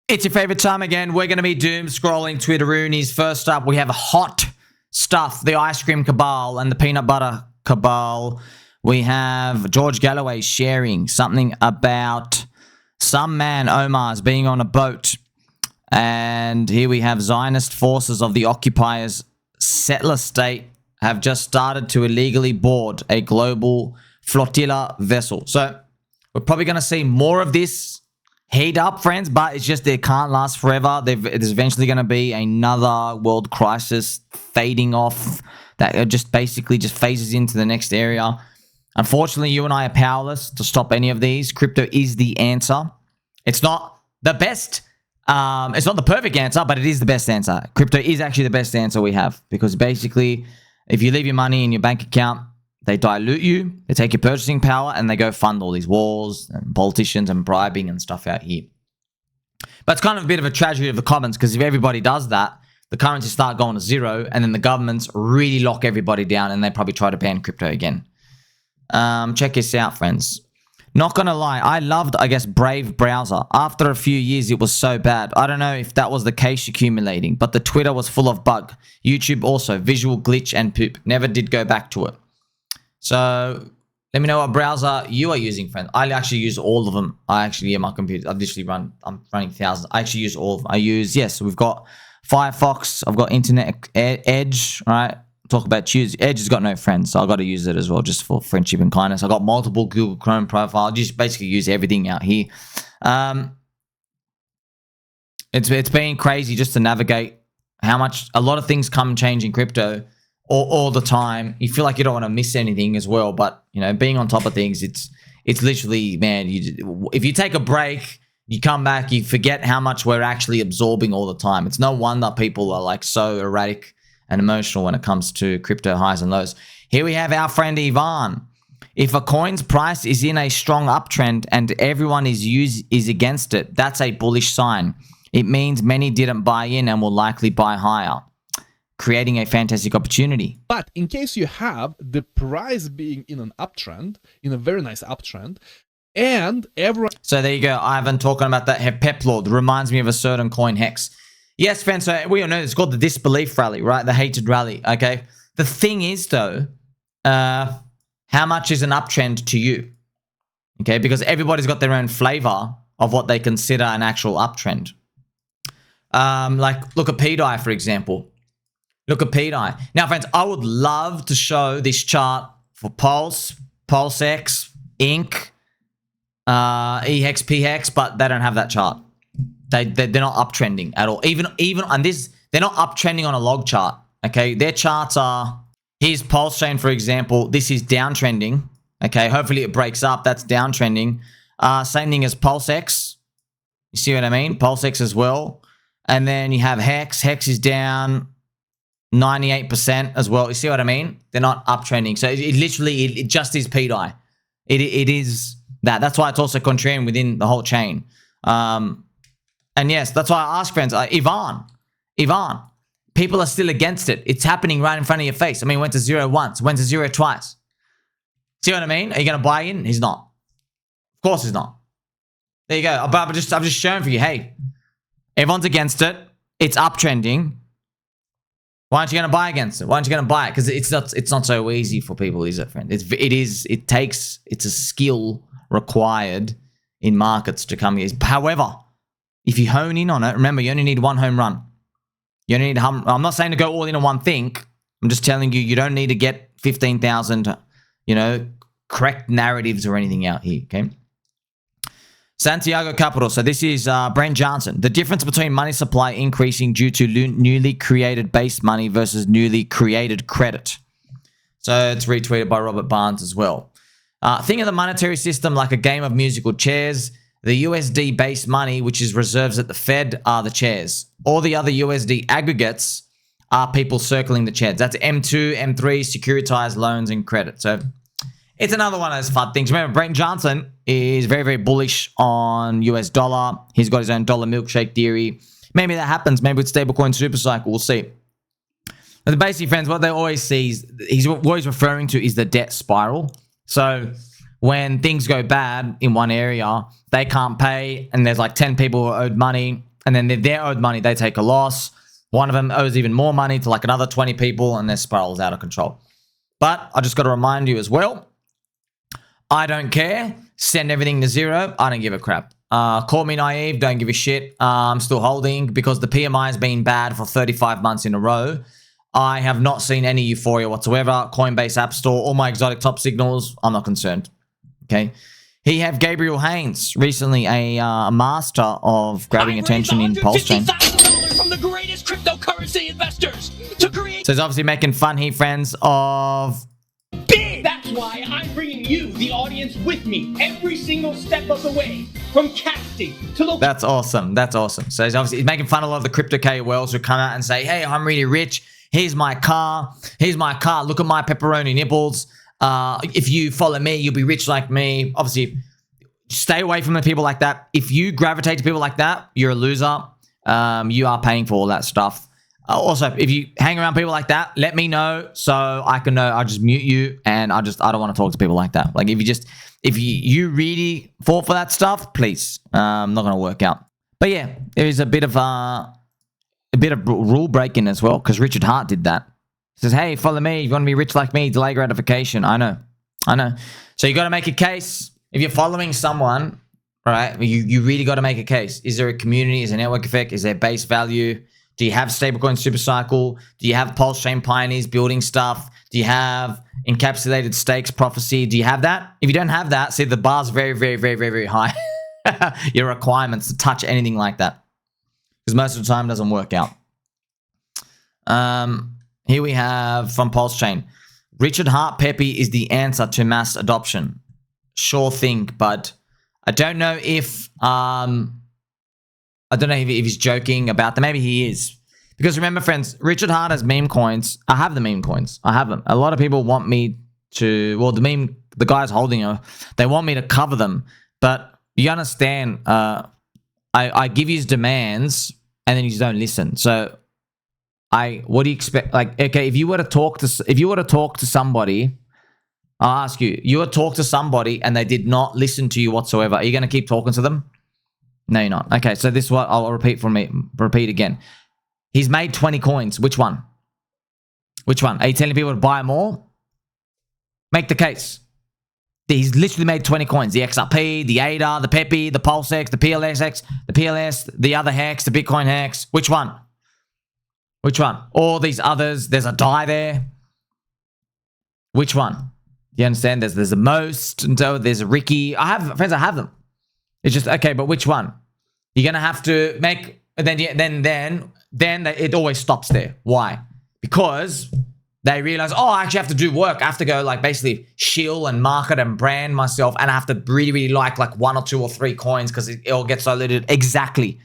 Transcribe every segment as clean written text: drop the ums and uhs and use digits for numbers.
It's your favorite time again. We're going to be doom scrolling Twitteroonies. First up, we have hot stuff, the ice cream cabal and the peanut butter cabal. We have George Galloway sharing something about some man, Omar's, being on a boat. And here we have Zionist forces of the occupiers' settler state have just started to illegally board a global flotilla vessel. So we're probably going to see more of this heat up, friends, but it's just it can't last forever. There's eventually going to be another world crisis fading off that just basically just phases into the next area. Unfortunately, you and I are powerless to stop any of these. Crypto is the answer. It's not the best. It's not the perfect answer, but it is the best answer. Crypto is actually the best answer we have because basically, if you leave your money in your bank account, they dilute you, they take your purchasing power, and they go fund all these wars and politicians and bribing and stuff out here. But it's kind of a bit of a tragedy of the commons because if everybody does that, the currencies start going to zero, and then the governments really lock everybody down, and they probably try to ban crypto again. Check this out, friends. Not gonna lie, I loved, I guess, Brave browser. After a few years, it was so bad. I don't know if that was the cache accumulating, but the Twitter was full of bug. YouTube also, visual glitch and poop. Never did go back to it. So let me know what browser you are using, friend. I actually use all of them. My computer, I'm running thousands. I actually use all of them. I use, yes, we've got Firefox. I've got Internet Edge, right? Talk about choose. Edge has got no friends, so I've got to use it as well just for friendship and kindness. I've got multiple Google Chrome profiles. Just basically use everything out here. It's been crazy just to navigate how much a lot of things come and change in crypto all the time. You feel like you don't want to miss anything as well, but you know, being on top of things, it's literally, man, if you take a break, you come back, you forget how much we're actually absorbing all the time. It's no wonder people are like so erratic and emotional when it comes to crypto highs and lows. Here we have our friend Ivan. If a coin's price is in a strong uptrend and everyone is against it, that's a bullish sign. It means many didn't buy in and will likely buy higher, creating a fantastic opportunity. But in case you have the price being in an uptrend, in a very nice uptrend, and everyone... So there you go, Ivan, talking about that Peplord. Reminds me of a certain coin, Hex. Yes, friends, so we all know it's called the Disbelief Rally, right? The hated rally, okay? The thing is, though, how much is an uptrend to you? Okay, because everybody's got their own flavor of what they consider an actual uptrend. Like, look at pDAI, for example. Look at pDAI. Now, friends, I would love to show this chart for Pulse, PulseX, Inc., EHEX, PHEX, but they don't have that chart. They're not uptrending at all. Even on this, they're not uptrending on a log chart. Okay, their charts are. Here's PulseChain, for example. This is downtrending. Okay, hopefully it breaks up. That's downtrending. Same thing as PulseX. You see what I mean? PulseX as well. And then you have Hex. Hex is down 98% as well. You see what I mean? They're not uptrending. So it literally it just is pDAI. It is that. That's why it's also contrarian within the whole chain. And yes, that's why I ask friends, Ivan, people are still against it. It's happening right in front of your face. I mean, went to zero once, went to zero twice. See what I mean? Are you going to buy in? He's not. Of course he's not. There you go. But I'm just showing for you, hey, everyone's against it. It's uptrending. Why aren't you going to buy against it? Why aren't you going to buy it? Because it's not so easy for people, is it, friend? It's a skill required in markets to come here. However, if you hone in on it, remember, you only need one home run. You only need I'm not saying to go all in on one thing. I'm just telling you, you don't need to get 15,000, correct narratives or anything out here, okay? Santiago Capital. So this is Brent Johnson. The difference between money supply increasing due to newly created base money versus newly created credit. So it's retweeted by Robert Barnes as well. Think of the monetary system like a game of musical chairs. The USD base money, which is reserves at the Fed, are the chairs. All the other USD aggregates are people circling the chairs. That's M2, M3, securitized loans and credit. So it's another one of those fun things. Remember, Brent Johnson is very, very bullish on US dollar. He's got his own dollar milkshake theory. Maybe that happens. Maybe with stablecoin super cycle. We'll see. But basically, friends, what they always see is, what he's referring to is the debt spiral. So when things go bad in one area, they can't pay, and there's like 10 people who are owed money, and then they're owed money, they take a loss. One of them owes even more money to like another 20 people, and their spiral's out of control. But I just got to remind you as well, I don't care. Send everything to zero. I don't give a crap. Call me naive. Don't give a shit. I'm still holding because the PMI has been bad for 35 months in a row. I have not seen any euphoria whatsoever. Coinbase App Store, all my exotic top signals, I'm not concerned. Okay. He have Gabriel Haines, recently a master of grabbing attention in PulseChain. From the greatest cryptocurrency investors to create. So he's obviously making fun, he friends, of big. That's why I'm bringing you, the audience, with me every single step of the way, from casting to the. That's awesome. That's awesome. So he's making fun of a lot of the crypto KOLs who come out and say, "Hey, I'm really rich. Here's my car. Here's my car. Look at my pepperoni nipples. If you follow me, you'll be rich like me." Obviously, stay away from the people like that. If you gravitate to people like that, you're a loser. You are paying for all that stuff. Also, if you hang around people like that, let me know so I can know. I just mute you, and I don't want to talk to people like that. Like if you really fall for that stuff, please, not gonna work out. But yeah, there is a bit of rule breaking as well, because Richard Hart did that. He says, "Hey, follow me. If you want to be rich like me, delay gratification." I know. So you got to make a case. If you're following someone, right, you really got to make a case. Is there a community? Is there a network effect? Is there base value? Do you have stablecoin super cycle? Do you have PulseChain pioneers building stuff? Do you have encapsulated stakes prophecy? Do you have that? If you don't have that, see, the bar's very, very, very, very, very high. Your requirements to touch anything like that, because most of the time it doesn't work out. Here we have from PulseChain. Richard Hart Peppy is the answer to mass adoption. Sure thing, but I don't know if if he's joking about that. Maybe he is. Because remember, friends, Richard Hart has meme coins. I have the meme coins. I have them. A lot of people want me to, well, the guys holding them, they want me to cover them. But you understand, I give you his demands and then you just don't listen. So what do you expect? Like, okay, if you were to talk to somebody, I'll ask you, you were to talk to somebody and they did not listen to you whatsoever, are you going to keep talking to them? No, you're not. Okay, so this is what I'll repeat again. He's made 20 coins. Which one? Which one? Are you telling people to buy more? Make the case. He's literally made 20 coins. The XRP, the ADA, the Peppy, the PulseX, the PLSX, the PLS, the other Hex, the Bitcoin Hex. Which one? Which one? All these others. There's a DAI there. Which one? You understand? There's a Most, and so there's a Ricky. I have them. It's just, okay, but which one? You're going to have to make, then it always stops there. Why? Because they realize, oh, I actually have to do work. I have to go like basically shill and market and brand myself, and I have to really, really like one or two or three coins because it all gets diluted. Exactly.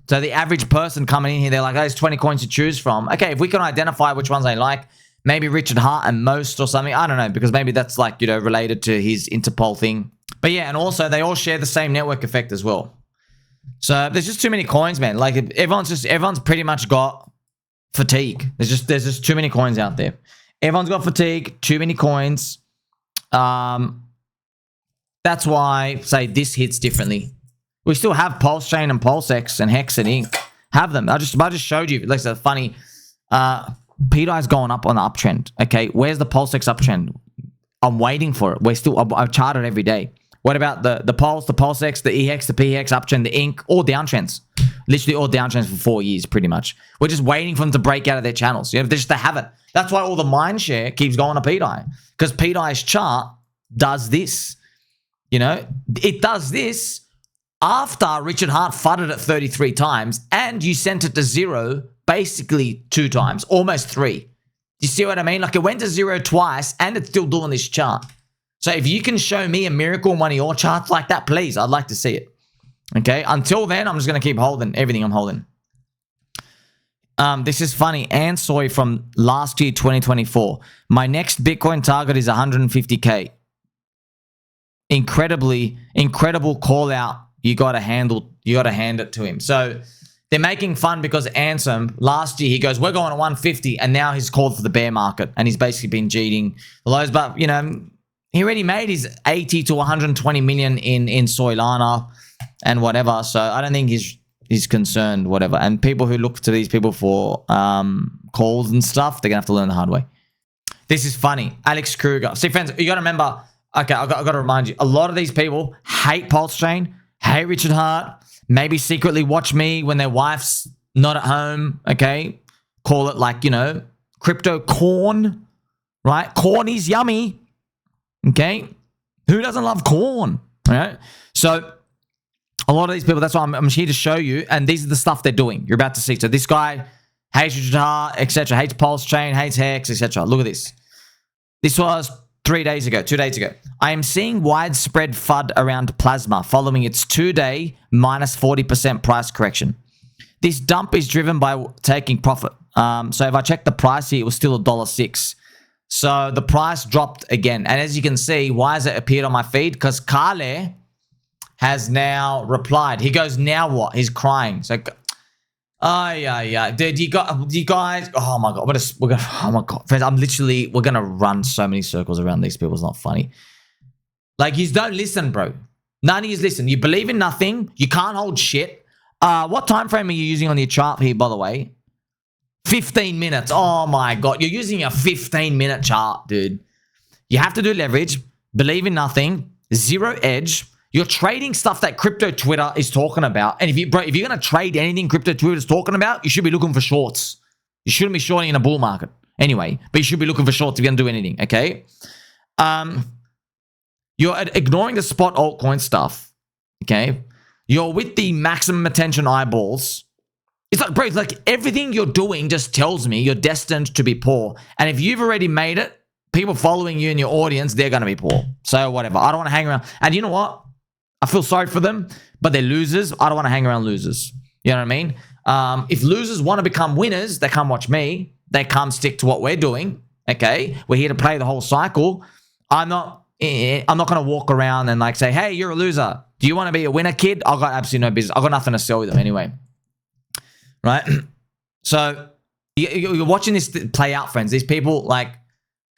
So the average person coming in here, they're like, oh, there's 20 coins to choose from. Okay, if we can identify which ones they like, maybe Richard Hart and Most or something. I don't know, because maybe that's like, related to his Interpol thing. But yeah, and also they all share the same network effect as well. So there's just too many coins, man. Like everyone's pretty much got fatigue. There's just too many coins out there. Everyone's got fatigue, too many coins. That's why, say, this hits differently. We still have PulseChain and PulseX and Hex and Ink. Have them. I just showed you. Like, it's funny. pDAI's going up on the uptrend. Okay, where's the PulseX uptrend? I'm waiting for it. I chart it every day. What about the Pulse, the PulseX, the EX, the PX uptrend, the Ink, all downtrends? Literally all downtrends for 4 years, pretty much. We're just waiting for them to break out of their channels. They haven't. That's why all the mind share keeps going to pDAI, because pDAI's chart does this. It does this after Richard Hart fudded it 33 times, and you sent it to zero basically 2 times, almost 3. You see what I mean? Like, it went to 0 twice, and it's still doing this chart. So if you can show me a miracle in one of your charts like that, please, I'd like to see it. Okay? Until then, I'm just going to keep holding everything I'm holding. This is funny. Ansoy from last year, 2024. My next Bitcoin target is 150K. Incredible call out. You got to hand it to him. So they're making fun because Ansem, last year, he goes, we're going to 150, and now he's called for the bear market, and he's basically been cheating the lows. But, he already made his 80 to 120 million in Solana and whatever. So I don't think he's is concerned, whatever. And people who look to these people for calls and stuff, they're going to have to learn the hard way. This is funny. Alex Kruger. See, friends, you got to remember, okay, I got to remind you, a lot of these people hate PulseChain, hate Richard Hart, maybe secretly watch me when their wife's not at home, okay? Call it like, you know, crypto corn, right? Corn is yummy, okay? Who doesn't love corn, right? So a lot of these people, that's why I'm here to show you, and these are the stuff they're doing. You're about to see. So this guy hates Richard Hart, etc., hates PulseChain, hates Hex, etc. Look at this. This was 3 days ago, 2 days ago. I am seeing widespread FUD around Plasma following its 2-day minus 40% price correction. This dump is driven by taking profit. So if I check the price here, it was still $1.06. So the price dropped again. And as you can see, why has it appeared on my feed? Because Kale has now replied. He goes, now what? He's crying. So, yeah. Dude, you guys, oh my God. Oh my God. Friends, we're going to run so many circles around these people. It's not funny. Like, you don't listen, bro. None of you listen. You believe in nothing. You can't hold shit. What time frame are you using on your chart here, by the way? 15 minutes. Oh my God. You're using a 15-minute chart, dude. You have to do leverage, believe in nothing, zero edge. You're trading stuff that crypto Twitter is talking about. And if you're going to trade anything crypto Twitter is talking about, you should be looking for shorts. You shouldn't be shorting in a bull market anyway, but you should be looking for shorts if you're going to do anything, okay? You're ignoring the spot altcoin stuff, okay? You're with the maximum attention eyeballs. It's like, bro, it's like everything you're doing just tells me you're destined to be poor. And if you've already made it, people following you in your audience, they're going to be poor. So whatever. I don't want to hang around. And you know what? I feel sorry for them, but they're losers. I don't want to hang around losers. You know what I mean? If losers want to become winners, they come watch me. They come stick to what we're doing, okay? We're here to play the whole cycle. I'm not going to walk around and like say, hey, you're a loser. Do you want to be a winner, kid? I've got absolutely no business. I've got nothing to sell with them anyway. Right? So you're watching this play out, friends. These people like,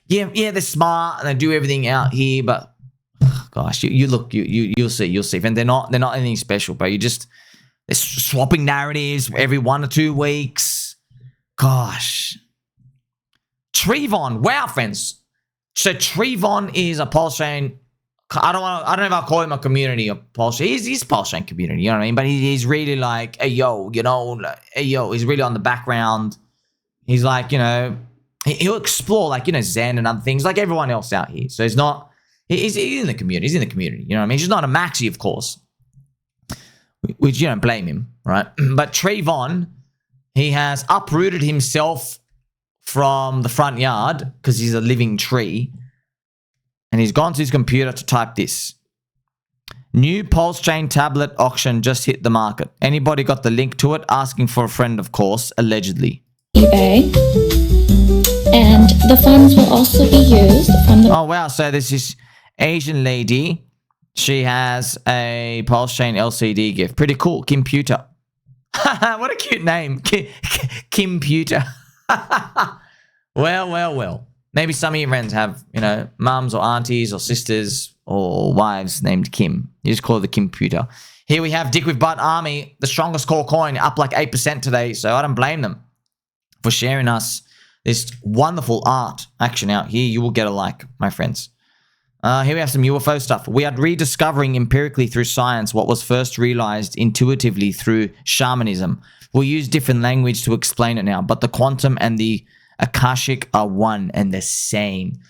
yeah, they're smart and they do everything out here, but gosh, you'll see. And they're not anything special, bro. They're swapping narratives every 1 or 2 weeks. Gosh. Trevon, wow, friends. So Trevon is a PulseChain. I don't know if I'll call him a community of PulseChain. He's PulseChain community, you know what I mean? But he's really like, hey, yo, you know, hey, yo, he's really on the background. He's like, you know, he'll explore like, you know, Zen and other things like everyone else out here. So he's in the community. He's in the community, you know what I mean? He's just not a maxi, of course, which you don't blame him, right? But Trevon, he has uprooted himself from the front yard because he's a living tree. And he's gone to his computer to type this. New PulseChain tablet auction just hit the market. Anybody got the link to it? Asking for a friend, of course, allegedly. eBay. And the funds will also be used from the... Oh, wow. So there's this Asian lady. She has a PulseChain LCD gift. Pretty cool. Computer. What a cute name. Computer. Well. Maybe some of your friends have, you know, mums or aunties or sisters or wives named Kim. You just call it the computer. Here we have DickWifButt Army, the strongest core coin, up like 8% today. So I don't blame them for sharing us this wonderful art action out here. You will get a like, my friends. Here we have some UFO stuff. We are rediscovering empirically through science what was first realized intuitively through shamanism. We'll use different language to explain it now, but the quantum and the Akashic are one and the same.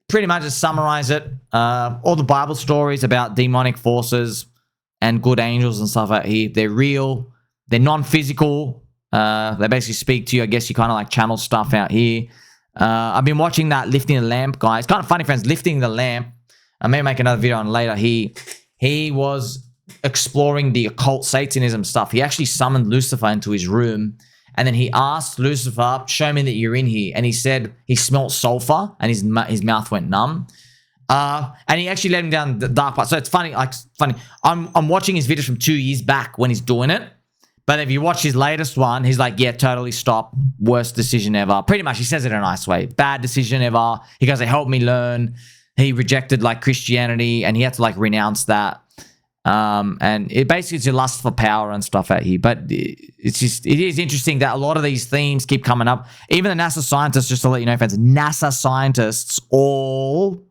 Pretty much to summarize it, all the Bible stories about demonic forces and good angels and stuff out here, they're real, they're non-physical, they basically speak to you. I guess you kind of like channel stuff out here. I've been watching that Lifting the Lamp guy. It's kind of funny, friends, Lifting the Lamp. I may make another video on later. He was exploring the occult Satanism stuff. He actually summoned Lucifer into his room. And then he asked Lucifer, show me that you're in here. And he said he smelt sulfur and his mouth went numb. And he actually let him down the dark path. So it's funny. I'm watching his videos from 2 years back when he's doing it. But if you watch his latest one, he's like, yeah, totally stop. Worst decision ever. Pretty much, he says it in a nice way. Bad decision ever. He goes, it helped me learn. He rejected like Christianity and he had to like renounce that. And it basically is your lust for power and stuff out here. But it is interesting that a lot of these themes keep coming up. Even the NASA scientists, just to let you know, fans, NASA scientists all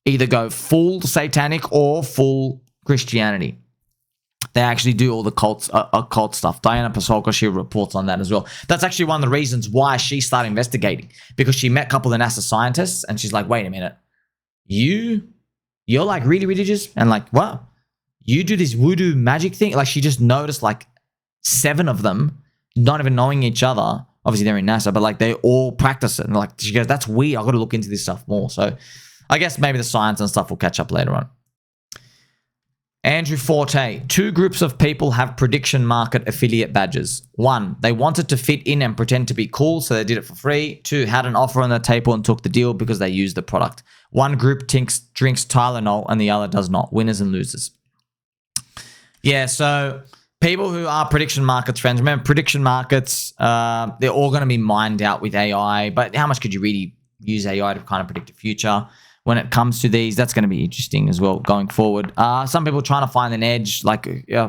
either go full satanic or full Christianity. They actually do all the occult stuff. Diana Pasolka, she reports on that as well. That's actually one of the reasons why she started investigating, because she met a couple of NASA scientists and she's like, wait a minute, you're like really religious? And like, what? You do this voodoo magic thing? Like, she just noticed like 7 of them not even knowing each other. Obviously they're in NASA, but like they all practice it. And like, she goes, that's weird. I've got to look into this stuff more. So I guess maybe the science and stuff will catch up later on. Andrew Forte, 2 groups of people have prediction market affiliate badges. 1, they wanted to fit in and pretend to be cool, so they did it for free. 2, had an offer on the table and took the deal because they used the product. One group drinks Tylenol and the other does not. Winners and losers. Yeah, so people who are prediction markets friends, remember prediction markets, they're all going to be mined out with AI, but how much could you really use AI to kind of predict the future? When it comes to these, that's going to be interesting as well going forward. Some people trying to find an edge, like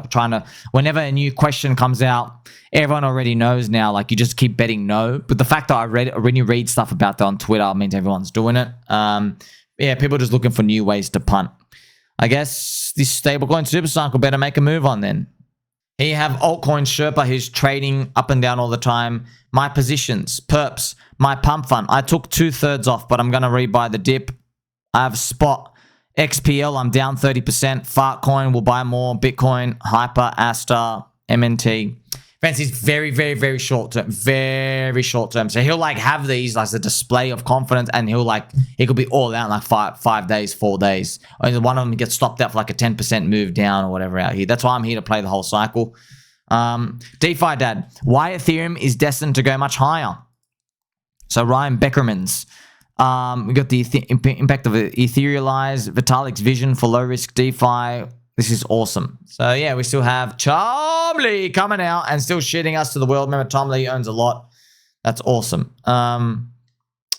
trying to, whenever a new question comes out, everyone already knows now, like you just keep betting no. But the fact that when you read stuff about that on Twitter means everyone's doing it. Yeah, people are just looking for new ways to punt. I guess this stablecoin super cycle better make a move on then. Here you have altcoin Sherpa who's trading up and down all the time. My positions, perps, my pump fund. I took 2/3 off, but I'm going to rebuy the dip. I have spot XPL. I'm down 30%. Fartcoin will buy more. Bitcoin, Hyper, Asta, MNT. Friends, he's very, very, very short term. Very short term. So he'll like have these as a display of confidence, and he could be all out in like 5 days, 4 days. Or one of them gets stopped out for like a 10% move down or whatever out here. That's why I'm here to play the whole cycle. DeFi Dad, why Ethereum is destined to go much higher. So Ryan Beckerman's. We got the impact of Etherealize, Vitalik's vision for low-risk DeFi. This is awesome. So, yeah, we still have Tom Lee coming out and still shitting us to the world. Remember, Tom Lee owns a lot. That's awesome.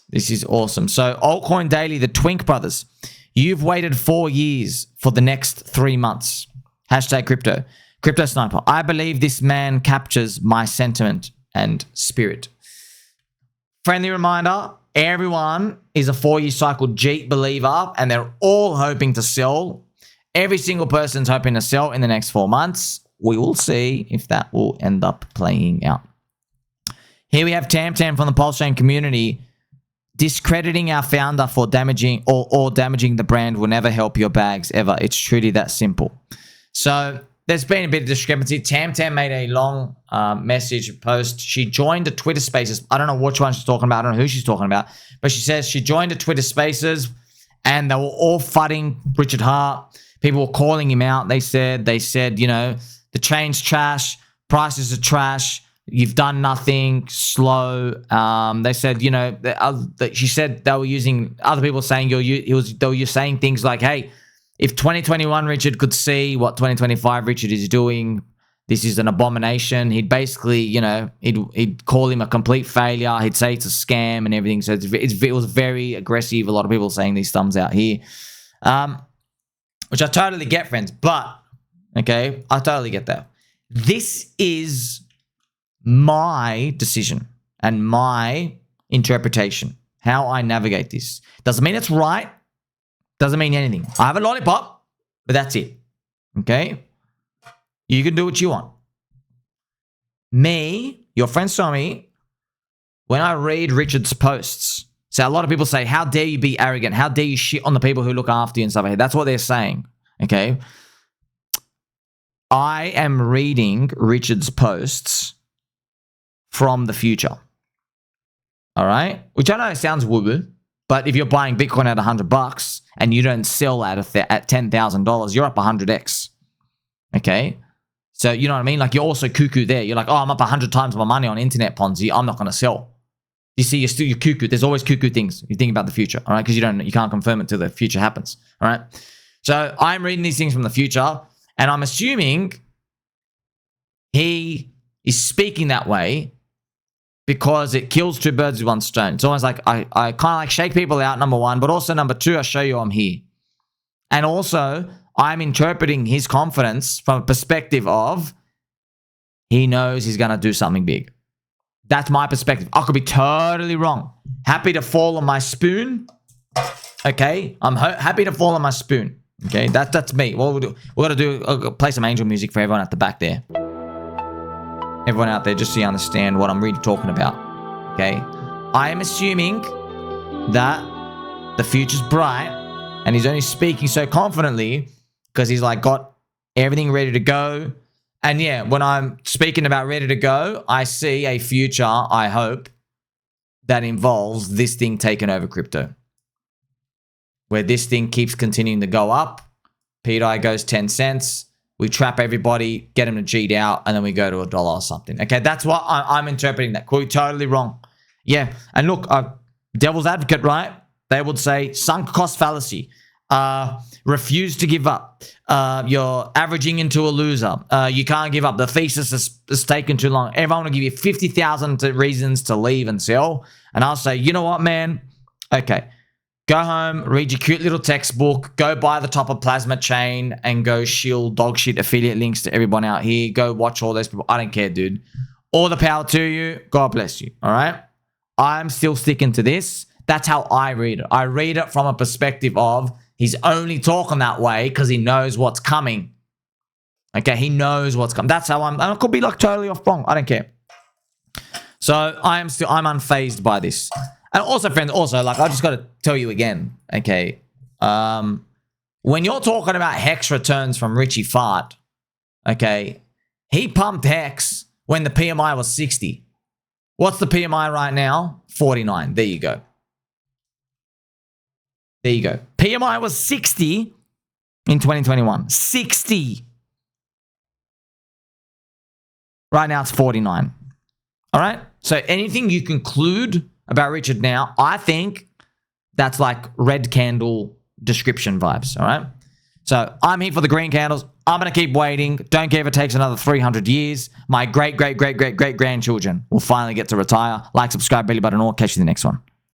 This is awesome. So, Altcoin Daily, the Twink Brothers. You've waited 4 years for the next 3 months. Hashtag crypto. Crypto Sniper. I believe this man captures my sentiment and spirit. Friendly reminder. Everyone is a 4-year cycle Jeep believer, and they're all hoping to sell. Every single person's hoping to sell in the next 4 months. We will see if that will end up playing out. Here we have TamTam from the PulseChain community. Discrediting our founder for damaging or damaging the brand will never help your bags ever. It's truly that simple. So there's been a bit of discrepancy. TamTam made a long message post. She joined a Twitter Spaces. I don't know which one she's talking about. I don't know who she's talking about. But she says she joined a Twitter Spaces and they were all fudding Richard Hart. People were calling him out. They said, you know, the chain's trash. Prices are trash. You've done nothing. Slow. They said, you know, she said they were using other people saying they were saying things like, hey, if 2021 Richard could see what 2025 Richard is doing, this is an abomination. He'd basically, you know, he'd call him a complete failure. He'd say it's a scam and everything. So it was very aggressive. A lot of people saying these thumbs out here, which I totally get, friends. But, okay, I totally get that. This is my decision and my interpretation, how I navigate this. Doesn't mean it's right. Doesn't mean anything. I have a lollipop, but that's it. Okay? You can do what you want. Me, your friend Somi, when I read Richard's posts, so a lot of people say, how dare you be arrogant? How dare you shit on the people who look after you and stuff like that? That's what they're saying. Okay? I am reading Richard's posts from the future. All right? Which I know sounds woo-woo, but if you're buying Bitcoin at $100 and you don't sell at $10,000, you're up 100x. Okay? So, you know what I mean? Like, you're also cuckoo there. You're like, oh, I'm up 100 times my money on internet Ponzi. I'm not going to sell. You see, you're cuckoo. There's always cuckoo things. You think about the future, all right? Because you can't confirm it till the future happens, all right? So I'm reading these things from the future, and I'm assuming he is speaking that way because it kills 2 birds with 1 stone. It's almost like I kind of like shake people out, number 1, but also number 2, I show you I'm here. And also, I'm interpreting his confidence from a perspective of he knows he's going to do something big. That's my perspective. I could be totally wrong. Happy to fall on my spoon. Okay? I'm happy to fall on my spoon. Okay? That's me. What we'll do, we're going to do, play some angel music for everyone at the back there. Everyone out there, just so you understand what I'm really talking about. Okay? I am assuming that the future's bright and he's only speaking so confidently because he's like got everything ready to go. And yeah, when I'm speaking about ready to go, I see a future, I hope, that involves this thing taking over crypto. Where this thing keeps continuing to go up, pDAI goes 10 cents, we trap everybody, get them to G'd out, and then we go to $1 or something. Okay, that's what I'm interpreting that. Could be totally wrong. Yeah, and look, devil's advocate, right? They would say sunk cost fallacy. Refuse to give up. You're averaging into a loser. You can't give up. The thesis is taken too long. Everyone will give you 50,000 reasons to leave and sell. And I'll say, you know what, man? Okay. Go home, read your cute little textbook, go buy the top of PlasmaChain and go shill dog shit affiliate links to everyone out here. Go watch all those people. I don't care, dude. All the power to you. God bless you. All right? I'm still sticking to this. That's how I read it. I read it from a perspective of he's only talking that way because he knows what's coming. Okay, he knows what's coming. That's how I could be like totally off wrong. I don't care. So I'm unfazed by this. And also, friends, like I just got to tell you again, okay, when you're talking about Hex returns from Richie Fart, okay, he pumped Hex when the PMI was 60. What's the PMI right now? 49. There you go. There you go. PMI was 60 in 2021. 60. Right now it's 49. All right? So anything you conclude about Richard now, I think that's like red candle description vibes. All right? So I'm here for the green candles. I'm going to keep waiting. Don't care if it takes another 300 years. My great grandchildren will finally get to retire. Like, subscribe, belly button, or catch you in the next one.